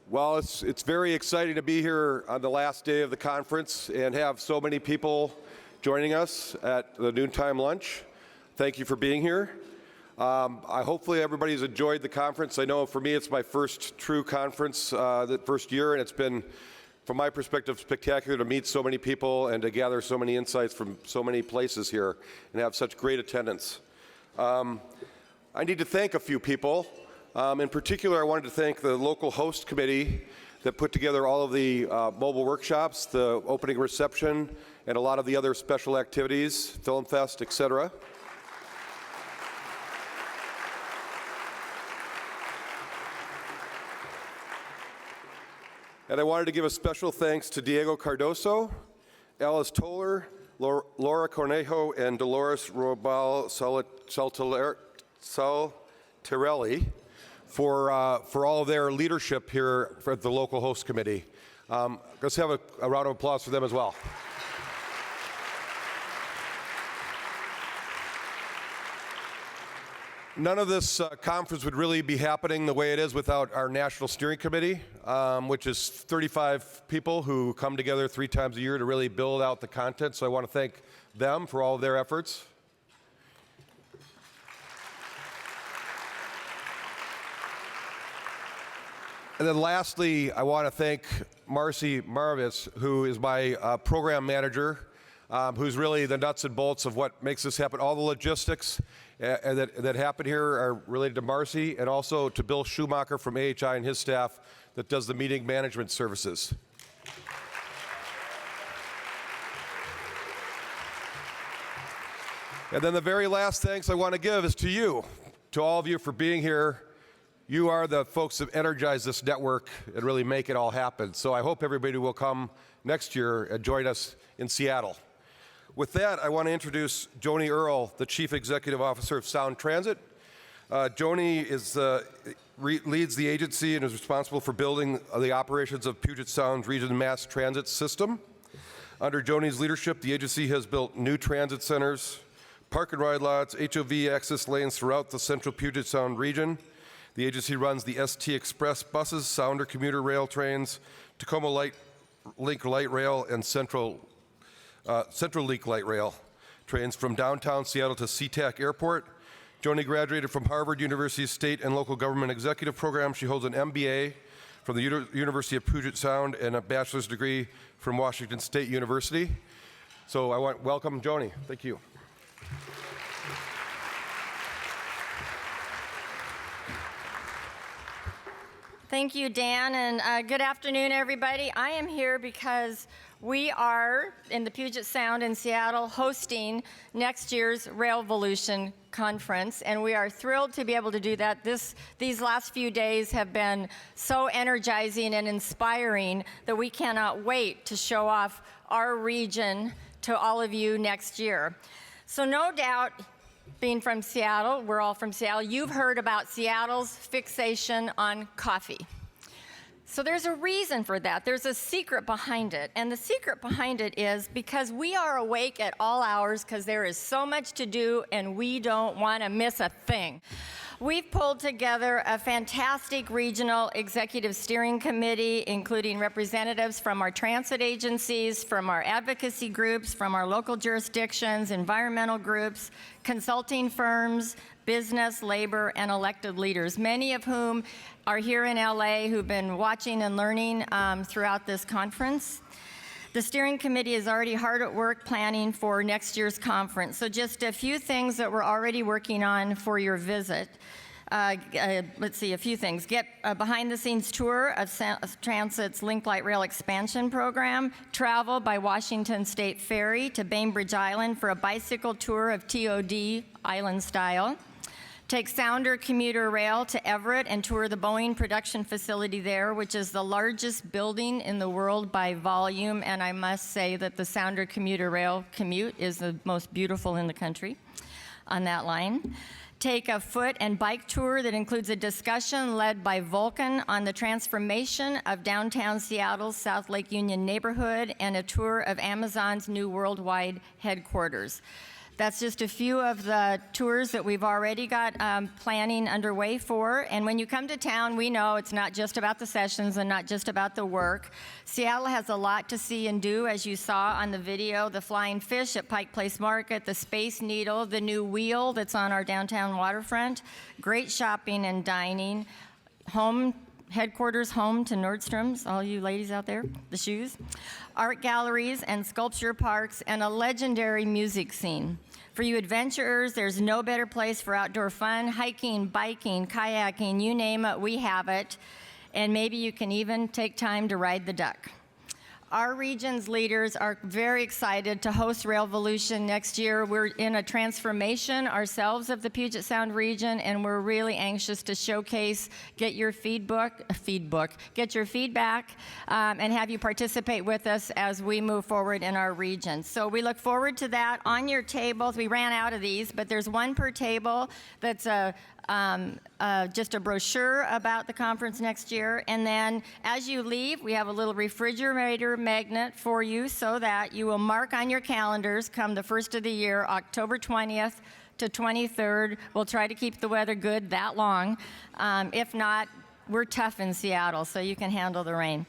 Well, it's very exciting to be here on the last day of the conference and have so many people joining us at the noontime lunch. Thank you for being here. Hopefully everybody's enjoyed the conference. I know for me it's my first true conference, the first year, and it's been, from my perspective, spectacular to meet so many people and to gather so many insights from so many places here and have such great attendance. I need to thank a few people. In particular, I wanted to thank the local host committee that put together all of the mobile workshops, the opening reception, and a lot of the other special activities, Film Fest, etc. And I wanted to give a special thanks to Diego Cardoso, Alice Toller, Laura Cornejo, and Dolores Robal Saltarelli for all of their leadership here for the local host committee. Let's have a round of applause for them as well. None of this conference would really be happening the way it is without our National Steering Committee, which is 35 people who come together 3 times a year to really build out the content. So I want to thank them for all of their efforts. And then lastly, I want to thank Marcy Marvis, who is my program manager, who's really the nuts and bolts of what makes this happen. All the logistics that happen here are related to Marcy, and also to Bill Schumacher from AHI and his staff that does the meeting management services. And then the very last thanks I want to give is to you, to all of you for being here. You are the folks that energize this network and really make it all happen. So I hope everybody will come next year and join us in Seattle. With that, I want to introduce Joni Earl, the Chief Executive Officer of Sound Transit. Joni leads the agency and is responsible for building the operations of Puget Sound's region mass transit system. Under Joni's leadership, the agency has built new transit centers, park and ride lots, HOV access lanes throughout the central Puget Sound region. The agency runs the ST Express buses, Sounder commuter rail trains, Tacoma Link Light Rail, and Central Link Light Rail trains from downtown Seattle to SeaTac Airport. Joni graduated from Harvard University's State and Local Government Executive Program. She holds an MBA from the University of Puget Sound and a bachelor's degree from Washington State University. So I want to welcome Joni. Thank you. Thank you, Dan, and good afternoon, everybody. I am here because we are, in the Puget Sound in Seattle, hosting next year's Volution conference, and we are thrilled to be able to do that. These last few days have been so energizing and inspiring that we cannot wait to show off our region to all of you next year. So no doubt, being from Seattle, we're all from Seattle, you've heard about Seattle's fixation on coffee. So there's a reason for that. There's a secret behind it. And the secret behind it is because we are awake at all hours because there is so much to do and we don't want to miss a thing. We've pulled together a fantastic regional executive steering committee, including representatives from our transit agencies, from our advocacy groups, from our local jurisdictions, environmental groups, consulting firms, business, labor, and elected leaders, many of whom are here in LA who've been watching and learning throughout this conference. The steering committee is already hard at work planning for next year's conference. So just a few things that we're already working on for your visit. Let's see, a few things. Get a behind-the-scenes tour of Transit's Link Light Rail expansion program. Travel by Washington State Ferry to Bainbridge Island for a bicycle tour of TOD Island style. Take Sounder commuter rail to Everett and tour the Boeing production facility there, which is the largest building in the world by volume, and I must say that the Sounder commuter rail commute is the most beautiful in the country on that line. Take a foot and bike tour that includes a discussion led by Vulcan on the transformation of downtown Seattle's South Lake Union neighborhood and a tour of Amazon's new worldwide headquarters. That's just a few of the tours that we've already got planning underway for. And when you come to town, we know it's not just about the sessions and not just about the work. Seattle has a lot to see and do, as you saw on the video, the flying fish at Pike Place Market, the Space Needle, the new wheel that's on our downtown waterfront, great shopping and dining, headquarters home to Nordstrom's, all you ladies out there, the shoes, art galleries and sculpture parks, and a legendary music scene. For you adventurers, there's no better place for outdoor fun, hiking, biking, kayaking, you name it, we have it. And maybe you can even take time to ride the duck. Our region's leaders are very excited to host Volution next year. We're in a transformation ourselves of the Puget Sound region, and we're really anxious to showcase, get your feedback, and have you participate with us as we move forward in our region. So we look forward to that. On your tables, we ran out of these, but there's one per table that's just a brochure about the conference next year. And then as you leave, we have a little refrigerator magnet for you so that you will mark on your calendars come the first of the year, October 20th to 23rd. We'll try to keep the weather good that long. If not, we're tough in Seattle, so you can handle the rain.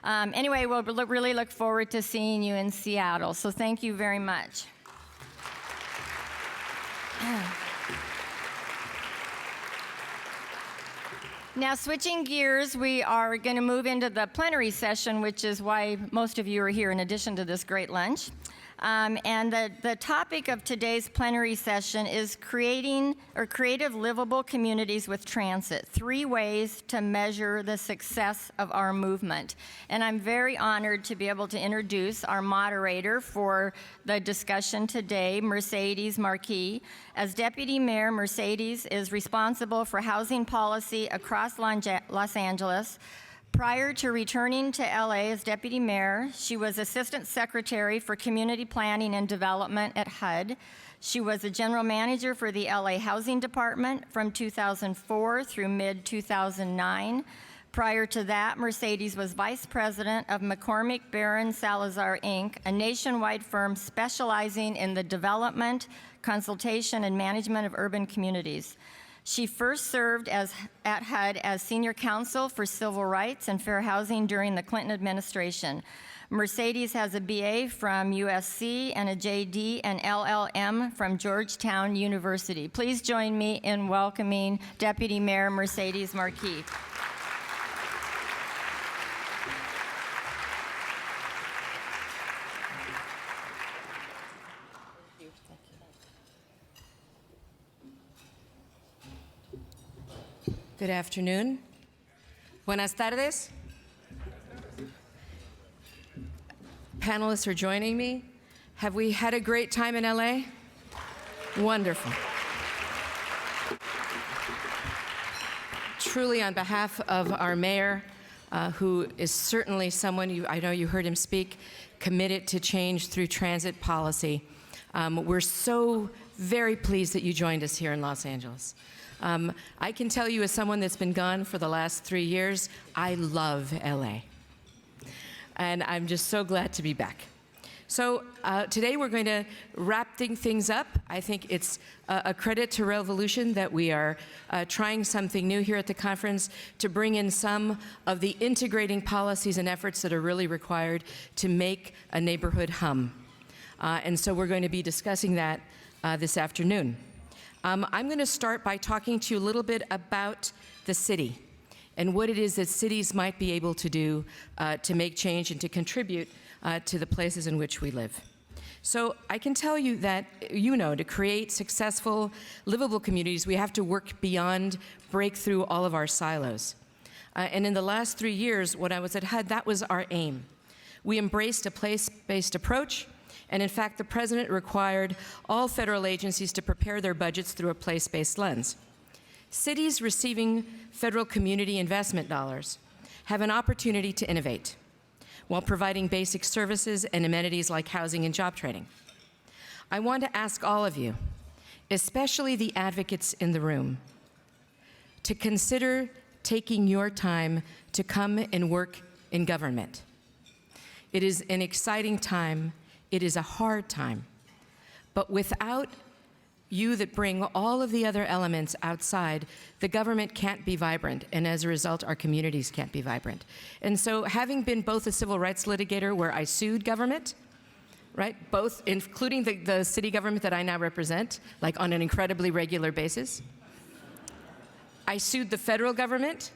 Anyway, we'll really look forward to seeing you in Seattle. So thank you very much. Now, switching gears, we are going to move into the plenary session, which is why most of you are here in addition to this great lunch. And the topic of today's plenary session is creative livable communities with transit, 3 ways to measure the success of our movement. And I'm very honored to be able to introduce our moderator for the discussion today, Mercedes Marquis. As Deputy Mayor, Mercedes is responsible for housing policy across Los Angeles. Prior to returning to LA as Deputy Mayor, she was Assistant Secretary for Community Planning and Development at HUD. She was a General Manager for the LA Housing Department from 2004 through mid-2009. Prior to that, Mercedes was Vice President of McCormick Barron Salazar, Inc., a nationwide firm specializing in the development, consultation, and management of urban communities. She first served at HUD as Senior Counsel for Civil Rights and Fair Housing during the Clinton administration. Mercedes has a BA from USC and a JD and LLM from Georgetown University. Please join me in welcoming Deputy Mayor Mercedes Marquis. Good afternoon. Buenas tardes. Panelists are joining me. Have we had a great time in LA? Wonderful. Truly, on behalf of our mayor, who is certainly someone, I know you heard him speak, committed to change through transit policy, we're so very pleased that you joined us here in Los Angeles. I can tell you, as someone that's been gone for the last 3 years, I love LA. And I'm just so glad to be back. So today we're going to wrap things up. I think it's a credit to Volution that we are trying something new here at the conference to bring in some of the integrating policies and efforts that are really required to make a neighborhood hum. And so we're going to be discussing that this afternoon. I'm going to start by talking to you a little bit about the city and what it is that cities might be able to do to make change and to contribute to the places in which we live. So I can tell you that, to create successful, livable communities, we have to work beyond, break through all of our silos. And in the last 3 years, when I was at HUD, that was our aim. We embraced a place-based approach. And in fact, the president required all federal agencies to prepare their budgets through a place-based lens. Cities receiving federal community investment dollars have an opportunity to innovate while providing basic services and amenities like housing and job training. I want to ask all of you, especially the advocates in the room, to consider taking your time to come and work in government. It is an exciting time. It is a hard time, But without you that bring all of the other elements outside, the government can't be vibrant, and as a result, our communities can't be vibrant. And so having been both a civil rights litigator where I sued government, right, both including the city government that I now represent, like on an incredibly regular basis, I sued the federal government,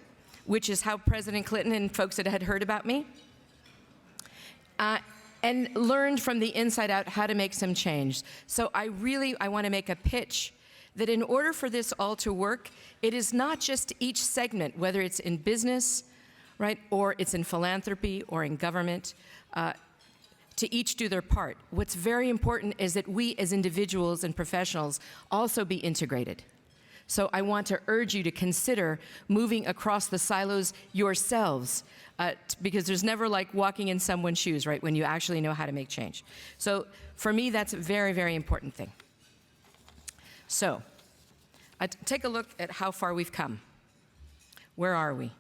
which is how President Clinton and folks that had heard about me, and learned from the inside out how to make some change. So I want to make a pitch that in order for this all to work, it is not just each segment, whether it's in business, right, or it's in philanthropy or in government, to each do their part. What's very important is that we as individuals and professionals also be integrated. So I want to urge you to consider moving across the silos yourselves, because there's never like walking in someone's shoes, right, when you actually know how to make change. So for me, that's a very, very important thing. So take a look at how far we've come. Where are we?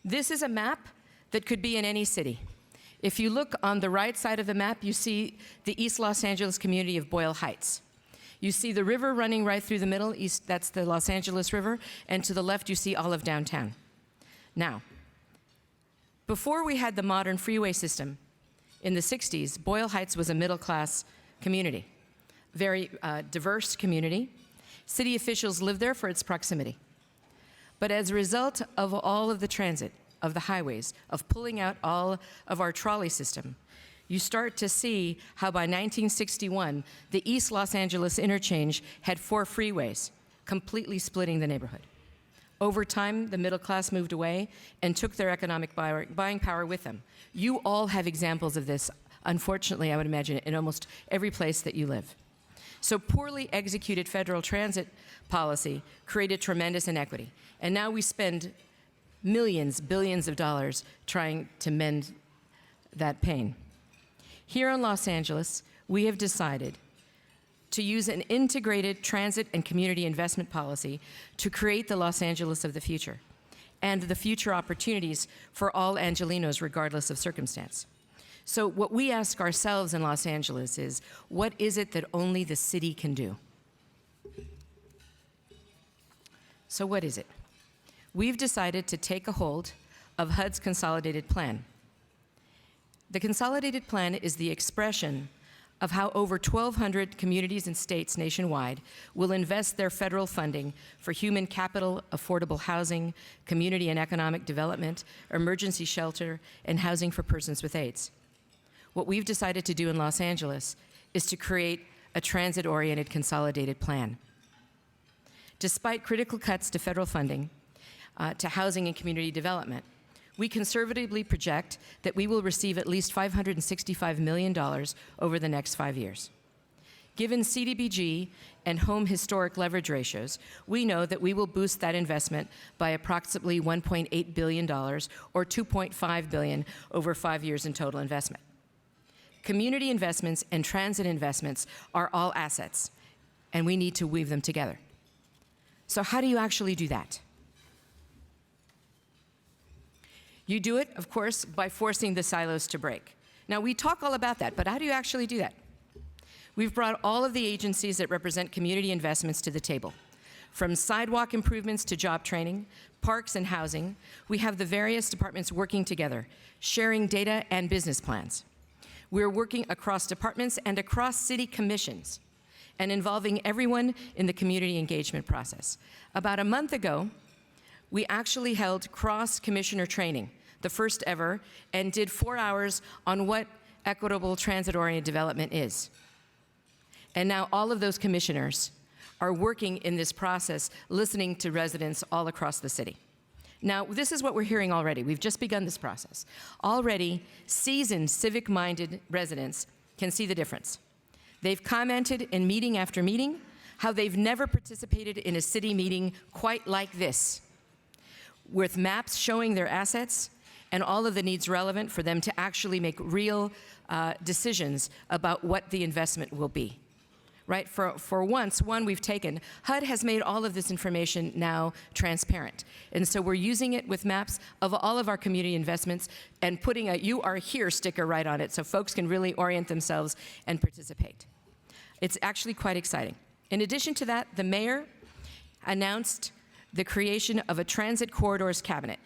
This is a map that could be in any city. If you look on the right side of the map, you see the East Los Angeles community of Boyle Heights. You see the river running right through the middle, east, that's the Los Angeles River, and to the left you see all of downtown. Now, before we had the modern freeway system in the 60s, Boyle Heights was a middle-class community, very diverse community. City officials lived there for its proximity. But as a result of all of the transit, of the highways, of pulling out all of our trolley system, you start to see how by 1961, the East Los Angeles interchange had 4 freeways, completely splitting the neighborhood. Over time, the middle class moved away and took their economic buying power with them. You all have examples of this, unfortunately, I would imagine, in almost every place that you live. So poorly executed federal transit policy created tremendous inequity. And now we spend millions, billions of dollars trying to mend that pain. Here in Los Angeles, we have decided to use an integrated transit and community investment policy to create the Los Angeles of the future and the future opportunities for all Angelenos, regardless of circumstance. So what we ask ourselves in Los Angeles is, what is it that only the city can do? So what is it? We've decided to take a hold of HUD's consolidated plan. The consolidated plan is the expression of how over 1,200 communities and states nationwide will invest their federal funding for human capital, affordable housing, community and economic development, emergency shelter, and housing for persons with AIDS. What we've decided to do in Los Angeles is to create a transit-oriented consolidated plan. Despite critical cuts to federal funding, to housing and community development, we conservatively project that we will receive at least $565 million over the next 5 years. Given CDBG and home historic leverage ratios, we know that we will boost that investment by approximately $1.8 billion or $2.5 billion over 5 years in total investment. Community investments and transit investments are all assets, and we need to weave them together. So how do you actually do that? You do it, of course, by forcing the silos to break. Now, we talk all about that, but how do you actually do that? We've brought all of the agencies that represent community investments to the table. From sidewalk improvements to job training, parks and housing, we have the various departments working together, sharing data and business plans. We're working across departments and across city commissions and involving everyone in the community engagement process. About a month ago, we actually held cross-commissioner training, the first ever, and did 4 hours on what equitable transit-oriented development is. And now all of those commissioners are working in this process, listening to residents all across the city. Now, this is what we're hearing already. We've just begun this process. Already, seasoned, civic-minded residents can see the difference. They've commented in meeting after meeting how they've never participated in a city meeting quite like this, with maps showing their assets and all of the needs relevant for them to actually make real decisions about what the investment will be. Right? For once, we've taken, HUD has made all of this information now transparent. And so we're using it with maps of all of our community investments and putting a "You Are Here" sticker right on it so folks can really orient themselves and participate. It's actually quite exciting. In addition to that, the mayor announced the creation of a transit corridors cabinet.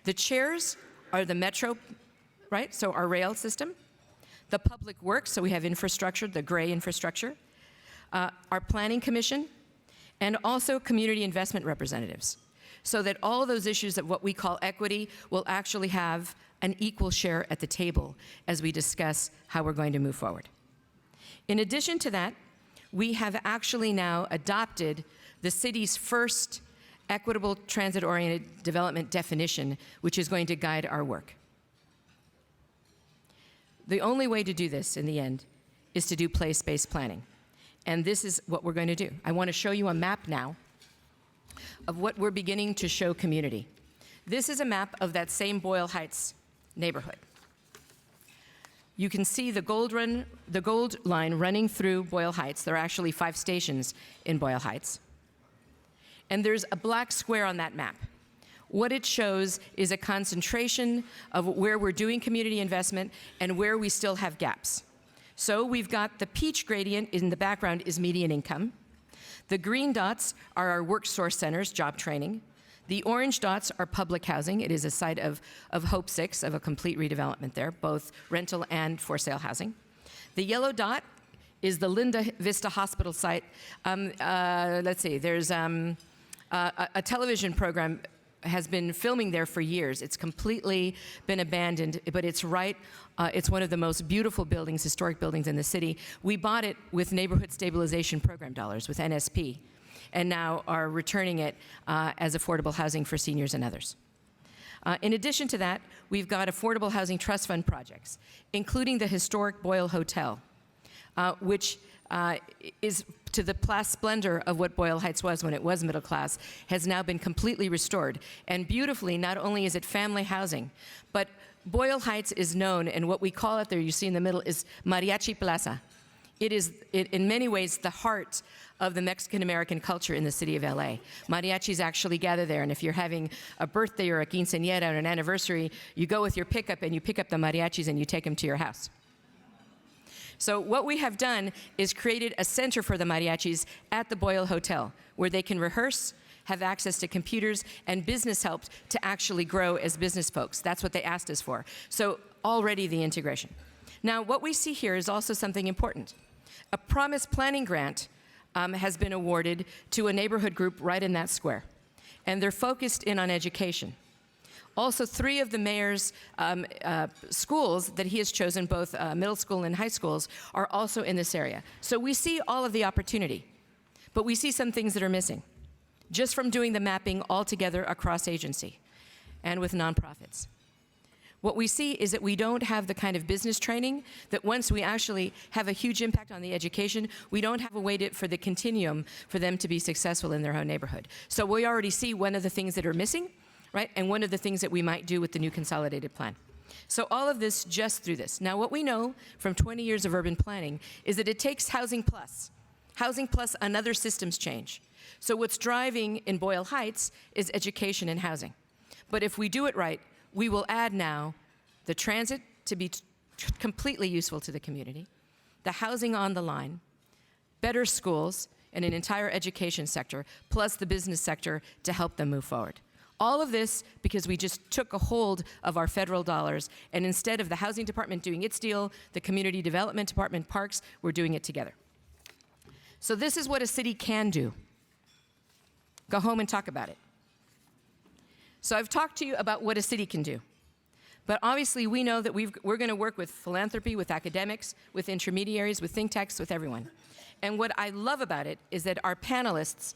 The chairs are the metro, right? So our rail system, the public works, so we have infrastructure, the gray infrastructure, our planning commission, and also community investment representatives, so that all those issues of what we call equity will actually have an equal share at the table as we discuss how we're going to move forward. In addition to that, we have actually now adopted the city's first equitable transit-oriented development definition, which is going to guide our work. The only way to do this in the end is to do place-based planning. And this is what we're going to do. I want to show you a map now of what we're beginning to show community. This is a map of that same Boyle Heights neighborhood. You can see the gold line running through Boyle Heights. There are actually 5 stations in Boyle Heights. And there's a black square on that map. What it shows is a concentration of where we're doing community investment and where we still have gaps. So we've got the peach gradient in the background is median income. The green dots are our work source centers, job training. The orange dots are public housing. It is a site of Hope 6, of a complete redevelopment there, both rental and for sale housing. The yellow dot is the Linda Vista Hospital site. Let's see, there's a television program has been filming there for years. It's completely been abandoned, but it's right, it's one of the most beautiful buildings, historic buildings in the city. We bought it with Neighborhood Stabilization Program dollars, with NSP, and now are returning it as affordable housing for seniors and others. In addition to that, we've got affordable housing trust fund projects, including the historic Boyle Hotel, which is to the past splendor of what Boyle Heights was when it was middle class, has now been completely restored. And beautifully, not only is it family housing, but Boyle Heights is known, and what we call it there, you see in the middle, is Mariachi Plaza. It is, in many ways, the heart of the Mexican-American culture in the city of LA. Mariachis actually gather there, and if you're having a birthday or a quinceañera or an anniversary, you go with your pickup and you pick up the mariachis and you take them to your house. So what we have done is created a center for the mariachis at the Boyle Hotel, where they can rehearse, have access to computers, and business help to actually grow as business folks. That's what they asked us for. So already the integration. Now, what we see here is also something important. A Promise Planning grant has been awarded to a neighborhood group right in that square, and they're focused in on education. Also, 3 of the mayor's schools that he has chosen, both middle school and high schools, are also in this area. So we see all of the opportunity, but we see some things that are missing, just from doing the mapping all together across agency and with nonprofits. What we see is that we don't have the kind of business training that once we actually have a huge impact on the education, we don't have a way for the continuum for them to be successful in their own neighborhood. So we already see one of the things that are missing, right? And one of the things that we might do with the new consolidated plan. So all of this just through this. Now, what we know from 20 years of urban planning is that it takes housing plus another systems change. So what's driving in Boyle Heights is education and housing. But if we do it right, we will add now the transit to be completely useful to the community, the housing on the line, better schools, and an entire education sector, plus the business sector to help them move forward. All of this because we just took a hold of our federal dollars, and instead of the housing department doing its deal, the community development department, parks, we're doing it together. So this is what a city can do. Go home and talk about it. So I've talked to you about what a city can do. But obviously we know that we're going to work with philanthropy, with academics, with intermediaries, with think tanks, with everyone. And what I love about it is that our panelists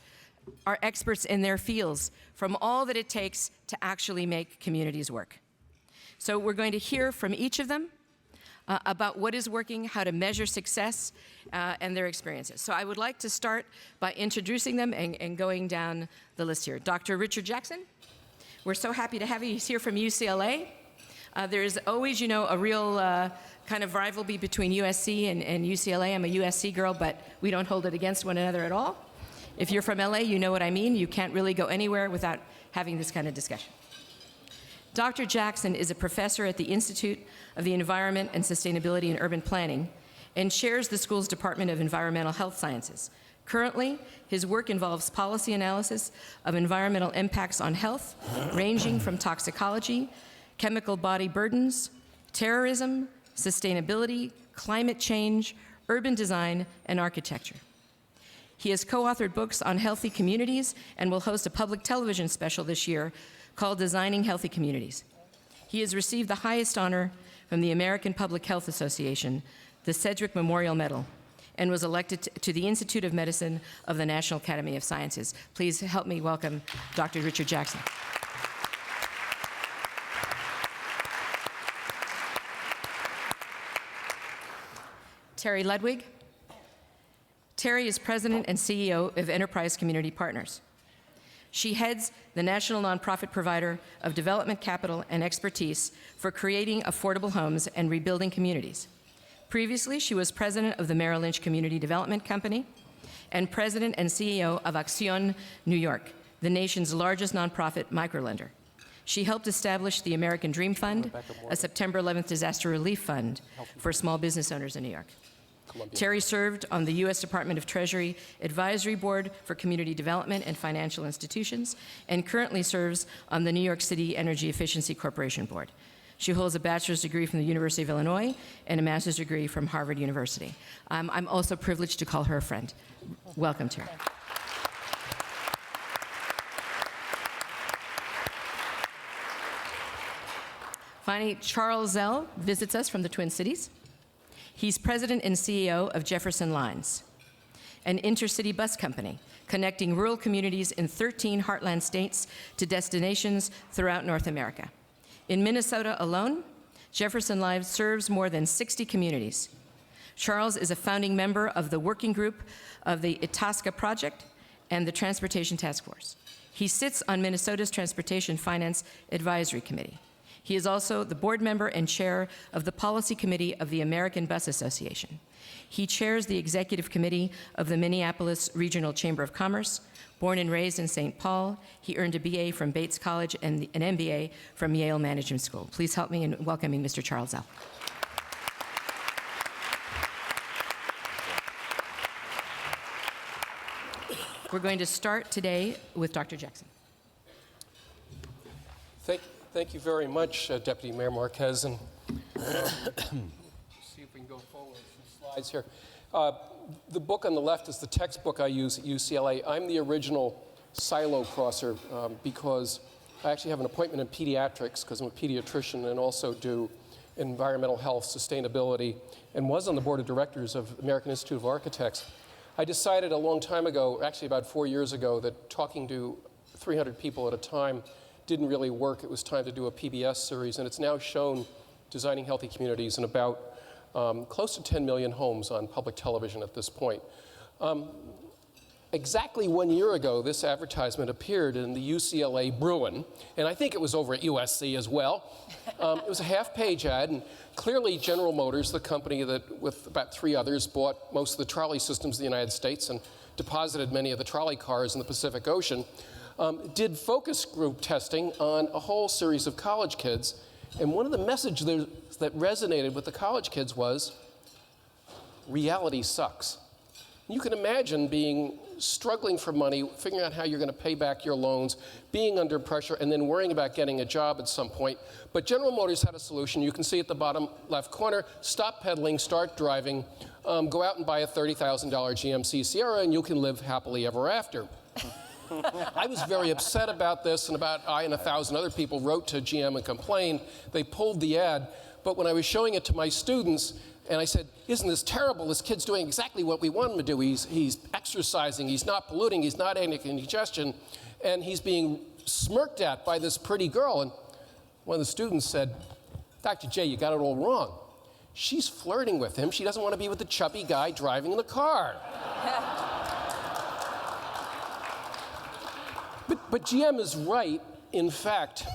are experts in their fields from all that it takes to actually make communities work. So we're going to hear from each of them about what is working, how to measure success, and their experiences. So I would like to start by introducing them and going down the list here. Dr. Richard Jackson. We're so happy to have you. He's here from UCLA. There's always, you know, a real kind of rivalry between USC and UCLA. I'm a USC girl, but we don't hold it against one another at all. If you're from LA, you know what I mean. You can't really go anywhere without having this kind of discussion. Dr. Jackson is a professor at the Institute of the Environment and Sustainability in Urban Planning and chairs the school's Department of Environmental Health Sciences. Currently, his work involves policy analysis of environmental impacts on health, ranging from toxicology, chemical body burdens, terrorism, sustainability, climate change, urban design, and architecture. He has co-authored books on healthy communities and will host a public television special this year called Designing Healthy Communities. He has received the highest honor from the American Public Health Association, the Sedgwick Memorial Medal, and was elected to the Institute of Medicine of the National Academy of Sciences. Please help me welcome Dr. Richard Jackson. Terry Ludwig. Terry is president and CEO of Enterprise Community Partners. She heads the national nonprofit provider of development capital and expertise for creating affordable homes and rebuilding communities. Previously, she was president of the Merrill Lynch Community Development Company and president and CEO of Acción New York, the nation's largest nonprofit microlender. She helped establish the American Dream Fund, a September 11th disaster relief fund for small business owners in New York. Terry served on the U.S. Department of Treasury Advisory Board for Community Development and Financial Institutions, and currently serves on the New York City Energy Efficiency Corporation Board. She holds a bachelor's degree from the University of Illinois and a master's degree from Harvard University. I'm also privileged to call her a friend. Welcome, Terry. Finally, Charles Zell visits us from the Twin Cities. He's president and CEO of Jefferson Lines, an intercity bus company connecting rural communities in 13 heartland states to destinations throughout North America. In Minnesota alone, Jefferson Lines serves more than 60 communities. Charles is a founding member of the working group of the Itasca Project and the Transportation Task Force. He sits on Minnesota's Transportation Finance Advisory Committee. He is also the board member and chair of the Policy Committee of the American Bus Association. He chairs the executive committee of the Minneapolis Regional Chamber of Commerce. Born and raised in St. Paul, he earned a BA from Bates College and an MBA from Yale Management School. Please help me in welcoming Mr. Charles Zell. We're going to start today with Dr. Jackson. Thank you very much, Deputy Mayor Marquez. And see if we can go forward some slides here. The book on the left is the textbook I use at UCLA. I'm the original silo crosser because I actually have an appointment in pediatrics because I'm a pediatrician and also do environmental health, sustainability, and was on the board of directors of American Institute of Architects. I decided a long time ago, actually about 4 years ago, that talking to 300 people at a time didn't really work. It was time to do a PBS series, and it's now shown Designing Healthy Communities in about close to 10 million homes on public television at this point. Exactly 1 year ago, this advertisement appeared in the UCLA Bruin, and I think it was over at USC as well. It was a half-page ad, and clearly General Motors, the company that, with about 3 others, bought most of the trolley systems in the United States and deposited many of the trolley cars in the Pacific Ocean, did focus group testing on a whole series of college kids. And one of the messages that resonated with the college kids was, reality sucks. You can imagine struggling for money, figuring out how you're going to pay back your loans, being under pressure, and then worrying about getting a job at some point. But General Motors had a solution. You can see at the bottom left corner, stop pedaling, start driving, go out and buy a $30,000 GMC Sierra, and you can live happily ever after. I was very upset about this, and I and 1,000 other people wrote to GM and complained. They pulled the ad, but when I was showing it to my students, and I said, isn't this terrible? This kid's doing exactly what we want him to do. He's exercising, he's not polluting, he's not having indigestion, and he's being smirked at by this pretty girl. And one of the students said, Dr. J, you got it all wrong. She's flirting with him. She doesn't want to be with the chubby guy driving the car. But GM is right. In fact,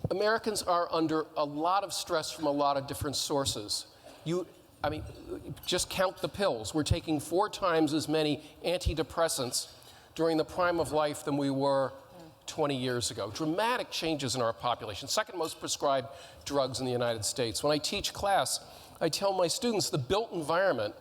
Americans are under a lot of stress from a lot of different sources. Just count the pills. We're taking 4 times as many antidepressants during the prime of life than we were 20 years ago. Dramatic changes in our population. Second most prescribed drugs in the United States. When I teach class, I tell my students the built environment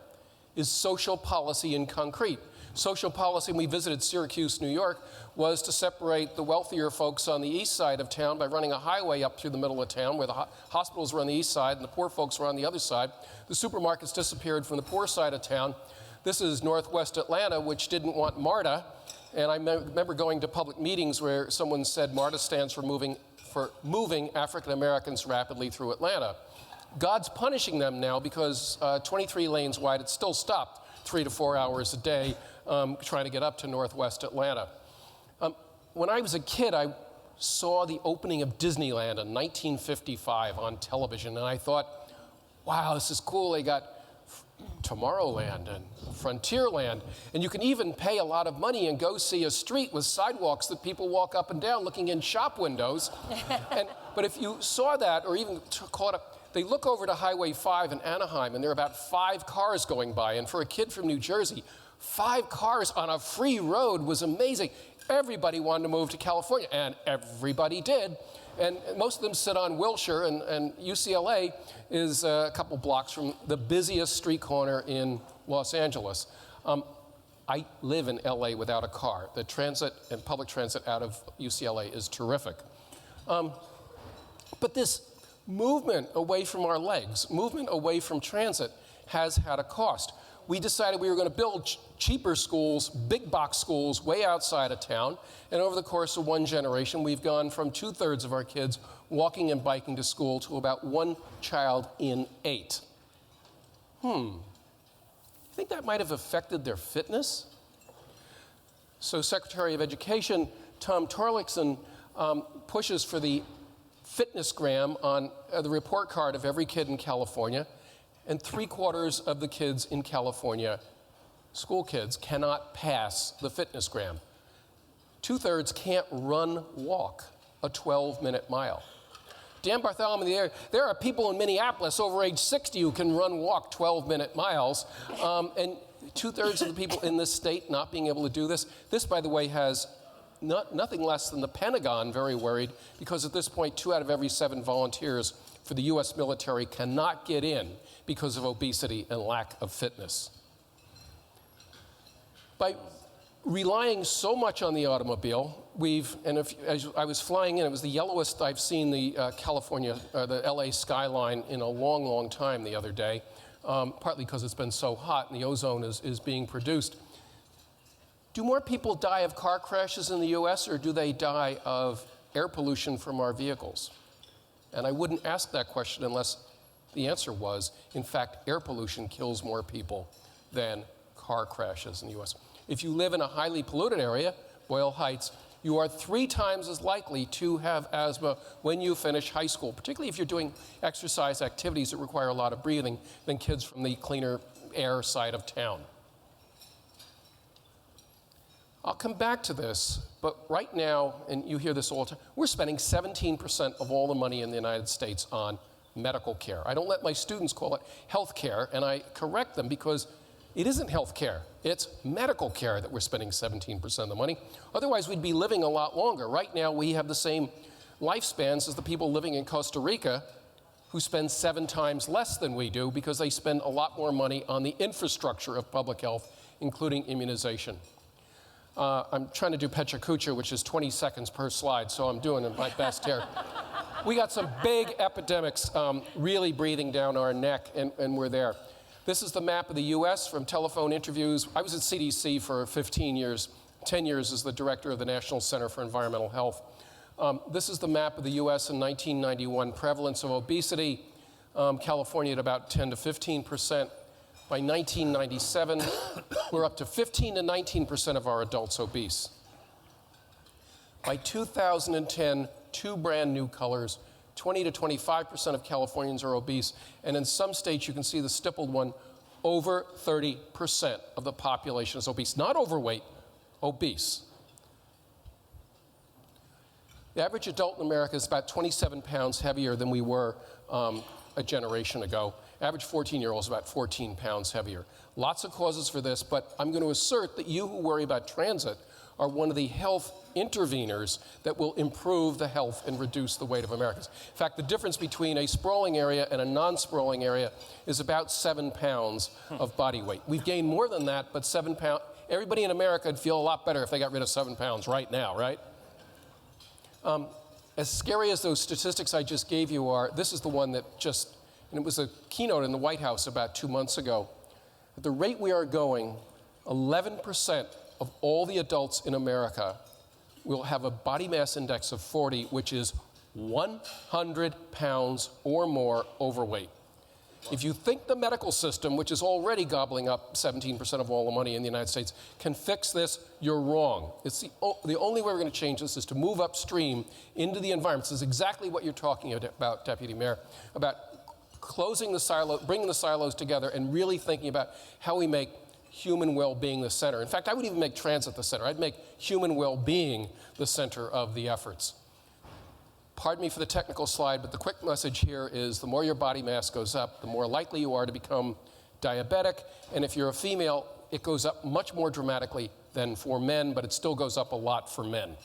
is social policy in concrete. Social policy, when we visited Syracuse, New York, was to separate the wealthier folks on the east side of town by running a highway up through the middle of town, where the hospitals were on the east side and the poor folks were on the other side. The supermarkets disappeared from the poor side of town. This is Northwest Atlanta, which didn't want MARTA. And I remember going to public meetings where someone said MARTA stands for moving African Americans rapidly through Atlanta. God's punishing them now because 23 lanes wide, it's still stopped 3 to 4 hours a day trying to get up to Northwest Atlanta. When I was a kid, I saw the opening of Disneyland in 1955 on television, and I thought, wow, this is cool. They got Tomorrowland and Frontierland, and you can even pay a lot of money and go see a street with sidewalks that people walk up and down looking in shop windows. But if you saw that, or even caught up, they look over to Highway 5 in Anaheim, and there are about 5 cars going by. And for a kid from New Jersey, 5 cars on a free road was amazing. Everybody wanted to move to California, and everybody did. And most of them sit on Wilshire, and UCLA is a couple blocks from the busiest street corner in Los Angeles. I live in LA without a car. The transit and public transit out of UCLA is terrific. But this movement away from our legs, movement away from transit, has had a cost. We decided we were going to build cheaper schools, big box schools, way outside of town. And over the course of one generation, we've gone from 2/3 of our kids walking and biking to school to about 1 child in 8. You think that might have affected their fitness? So Secretary of Education Tom Torlakson pushes for the fitnessgram on the report card of every kid in California. And 3/4 of the kids in California, school kids, cannot pass the fitnessgram. 2/3 can't walk a 12-minute mile. Dan Bartholomew, there are people in Minneapolis over age 60 who can walk 12-minute miles. And 2/3 of the people in this state not being able to do this. This, by the way, has nothing less than the Pentagon very worried, because at this point, 2 out of every 7 volunteers for the U.S. military cannot get in because of obesity and lack of fitness. By relying so much on the automobile, as I was flying in, it was the yellowest I've seen the the LA skyline in a long, long time the other day, partly because it's been so hot and the ozone is being produced. Do more people die of car crashes in the U.S., or do they die of air pollution from our vehicles? And I wouldn't ask that question unless the answer was, in fact, air pollution kills more people than car crashes in the U.S. If you live in a highly polluted area, Boyle Heights, you are 3 times as likely to have asthma when you finish high school, particularly if you're doing exercise activities that require a lot of breathing, than kids from the cleaner air side of town. I'll come back to this, but right now, and you hear this all the time, we're spending 17% of all the money in the United States on medical care. I don't let my students call it health care, and I correct them because it isn't health care. It's medical care that we're spending 17% of the money. Otherwise, we'd be living a lot longer. Right now, we have the same lifespans as the people living in Costa Rica, who spend 7 times less than we do because they spend a lot more money on the infrastructure of public health, including immunization. I'm trying to do Pecha Kucha, which is 20 seconds per slide, so I'm doing my best here. We got some big epidemics really breathing down our neck, and we're there. This is the map of the U.S. from telephone interviews. I was at CDC for 15 years, 10 years as the director of the National Center for Environmental Health. This is the map of the U.S. in 1991. Prevalence of obesity, California at about 10 to 15%. By 1997, we're up to 15 to 19% of our adults obese. By 2010, 2 brand new colors, 20 to 25% of Californians are obese, and in some states, you can see the stippled one, over 30% of the population is obese. Not overweight, obese. The average adult in America is about 27 pounds heavier than we were a generation ago. Average 14-year-old is about 14 pounds heavier. Lots of causes for this, but I'm going to assert that you who worry about transit are one of the health interveners that will improve the health and reduce the weight of Americans. In fact, the difference between a sprawling area and a non-sprawling area is about 7 pounds of body weight. We've gained more than that, but 7 pounds, everybody in America would feel a lot better if they got rid of 7 pounds right now, right? As scary as those statistics I just gave you are, this is the one that just, and it was a keynote in the White House about 2 months ago. At the rate we are going, 11% of all the adults in America will have a body mass index of 40, which is 100 pounds or more overweight. If you think the medical system, which is already gobbling up 17% of all the money in the United States, can fix this, you're wrong. It's the only way we're going to change this is to move upstream into the environment. This is exactly what you're talking about, Deputy Mayor, about closing the silo, bringing the silos together and really thinking about how we make human well-being the center. In fact, I would even make transit the center. I'd make human well-being the center of the efforts. Pardon me for the technical slide, but the quick message here is the more your body mass goes up, the more likely you are to become diabetic. And if you're a female, it goes up much more dramatically than for men, but it still goes up a lot for men.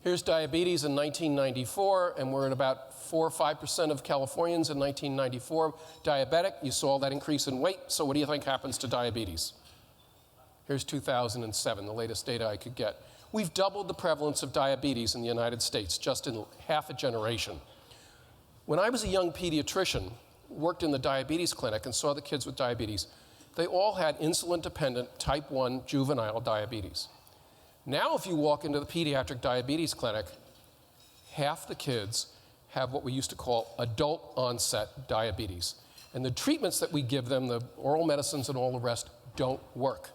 Here's diabetes in 1994, and we're at about 4 or 5% of Californians in 1994 diabetic. You saw that increase in weight, so what do you think happens to diabetes? Here's 2007, the latest data I could get. We've doubled the prevalence of diabetes in the United States just in half a generation. When I was a young pediatrician, worked in the diabetes clinic and saw the kids with diabetes, they all had insulin-dependent type 1 juvenile diabetes. Now if you walk into the pediatric diabetes clinic, half the kids have what we used to call adult onset diabetes. And the treatments that we give them, the oral medicines and all the rest, don't work.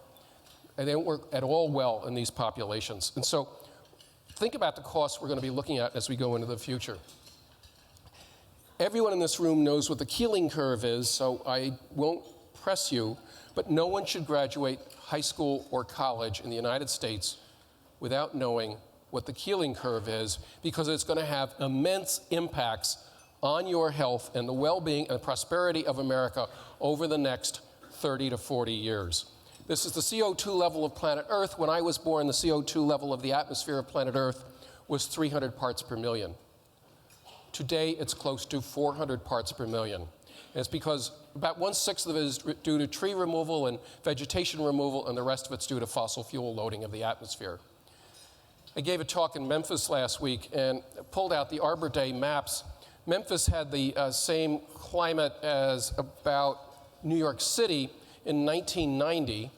And they don't work at all well in these populations. And so think about the costs we're going to be looking at as we go into the future. Everyone in this room knows what the Keeling curve is, so I won't press you, but no one should graduate high school or college in the United States without knowing what the Keeling curve is, because it's going to have immense impacts on your health and the well-being and prosperity of America over the next 30 to 40 years. This is the CO2 level of planet Earth. When I was born, the CO2 level of the atmosphere of planet Earth was 300 parts per million. Today, it's close to 400 parts per million. And it's because about 1/6 of it is due to tree removal and vegetation removal, and the rest of it's due to fossil fuel loading of the atmosphere. I gave a talk in Memphis last week and pulled out the Arbor Day maps. Memphis had the same climate as about New York City in 1990.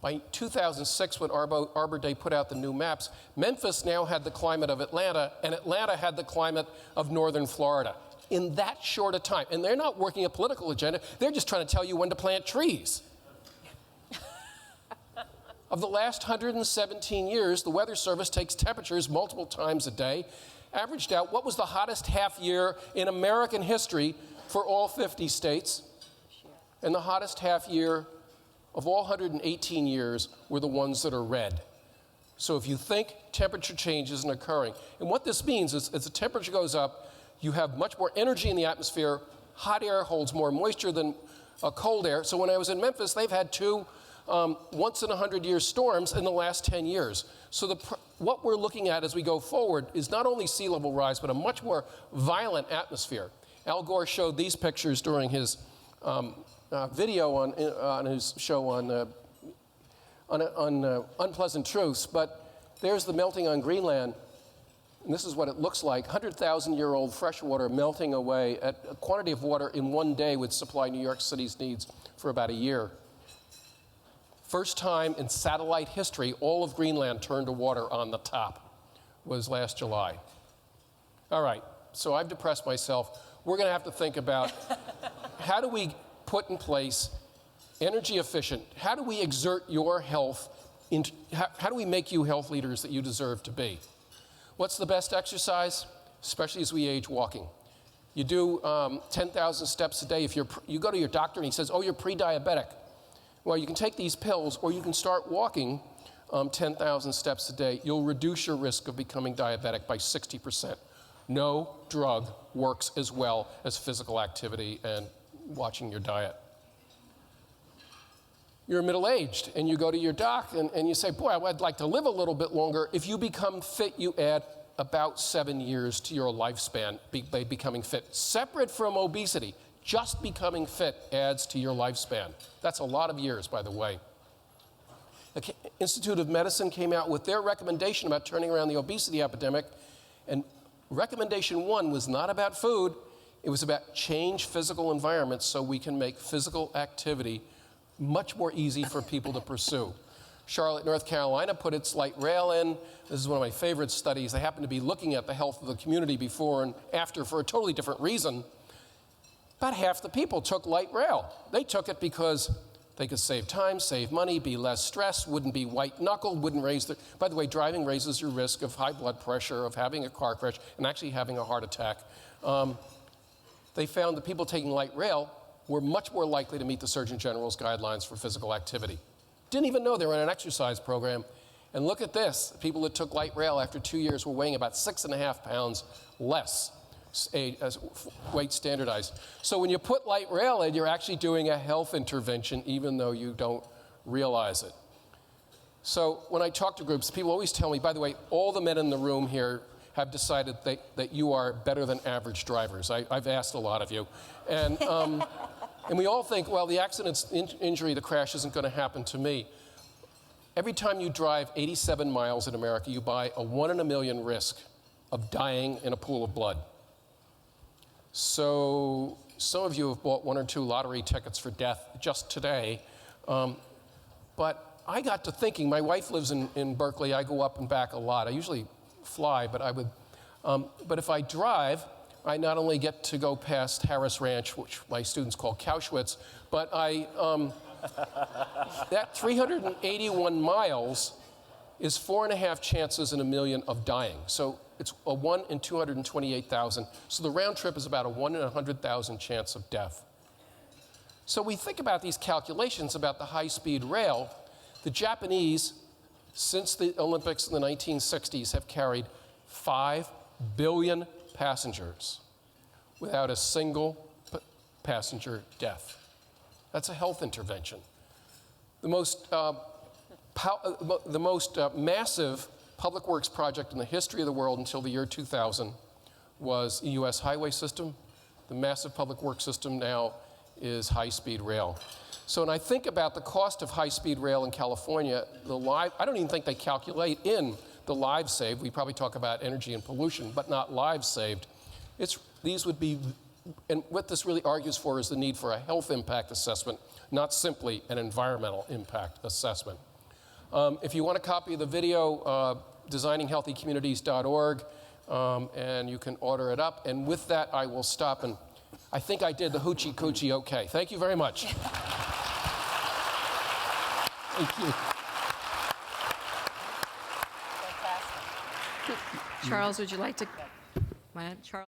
By 2006, when Arbor Day put out the new maps, Memphis now had the climate of Atlanta, and Atlanta had the climate of northern Florida in that short a time. And they're not working a political agenda. They're just trying to tell you when to plant trees. Of the last 117 years, the Weather Service takes temperatures multiple times a day, averaged out what was the hottest half year in American history for all 50 states. And the hottest half year of all 118 years were the ones that are red. So if you think temperature change isn't occurring, and what this means is as the temperature goes up, you have much more energy in the atmosphere. Hot air holds more moisture than cold air. So when I was in Memphis, they've had two once in 100-year storms in the last 10 years. So what we're looking at as we go forward is not only sea level rise, but a much more violent atmosphere. Al Gore showed these pictures during his video on his show on Unpleasant Truths, but there's the melting on Greenland, and this is what it looks like. 100,000-year-old fresh water melting away. At a quantity of water in one day would supply New York City's needs for about a year. First time in satellite history, all of Greenland turned to water on the top was last July. All right, so I've depressed myself. We're going to have to think about how do we put in place energy efficient, how do we exert your health, how do we make you health leaders that you deserve to be? What's the best exercise? Especially as we age, walking. You do 10,000 steps a day. If you go to your doctor and he says, oh, you're pre-diabetic. Well, you can take these pills or you can start walking 10,000 steps a day. You'll reduce your risk of becoming diabetic by 60%. No drug works as well as physical activity and watching your diet. you're middle-aged and you go to your doc and you say, boy, I'd like to live a little bit longer. If you become fit, you add about 7 years to your lifespan by becoming fit. Separate from obesity, just becoming fit adds to your lifespan. That's a lot of years, by the way. The Institute of Medicine came out with their recommendation about turning around the obesity epidemic, and recommendation 1 was not about food, it was about change physical environments so we can make physical activity much more easy for people to pursue. Charlotte, North Carolina put its light rail in. This is one of my favorite studies. They happen to be looking at the health of the community before and after for a totally different reason. About half the people took light rail. They took it because they could save time, save money, be less stressed, wouldn't be white-knuckled, wouldn't raise their... By the way, driving raises your risk of high blood pressure, of having a car crash, and actually having a heart attack. They found that people taking light rail were much more likely to meet the Surgeon General's guidelines for physical activity. Didn't even know they were in an exercise program. And look at this. People that took light rail after 2 years were weighing about 6.5 pounds less as weight standardized. So when you put light rail in, you're actually doing a health intervention, even though you don't realize it. So when I talk to groups, people always tell me, by the way, all the men in the room here have decided that you are better than average drivers. I've asked a lot of you. And, and we all think, well, the accident, injury, the crash isn't going to happen to me. Every time you drive 87 miles in America, you buy a 1 in a million risk of dying in a pool of blood. So some of you have bought 1 or 2 lottery tickets for death just today. But I got to thinking, my wife lives in Berkeley. I go up and back a lot. I usually fly, but but if I drive, I not only get to go past Harris Ranch, which my students call Cowschwitz, but that 381 miles is 4.5 chances in a million of dying. So it's a 1 in 228,000. So the round trip is about a 1 in 100,000 chance of death. So we think about these calculations about the high-speed rail. The Japanese, since the Olympics in the 1960s, have carried 5 billion passengers without a single passenger death. That's a health intervention. The most massive public works project in the history of the world until the year 2000 was the U.S. highway system. The massive public works system now is high-speed rail. So when I think about the cost of high-speed rail in California, I don't even think they calculate in the lives saved. We probably talk about energy and pollution, but not lives saved. These would be, and what this really argues for is the need for a health impact assessment, not simply an environmental impact assessment. If you want a copy of the video, designinghealthycommunities.org, and you can order it up. And with that, I will stop, and I think I did the hoochie coochie okay. Thank you very much. Thank you. Charles, would you like to? Charles?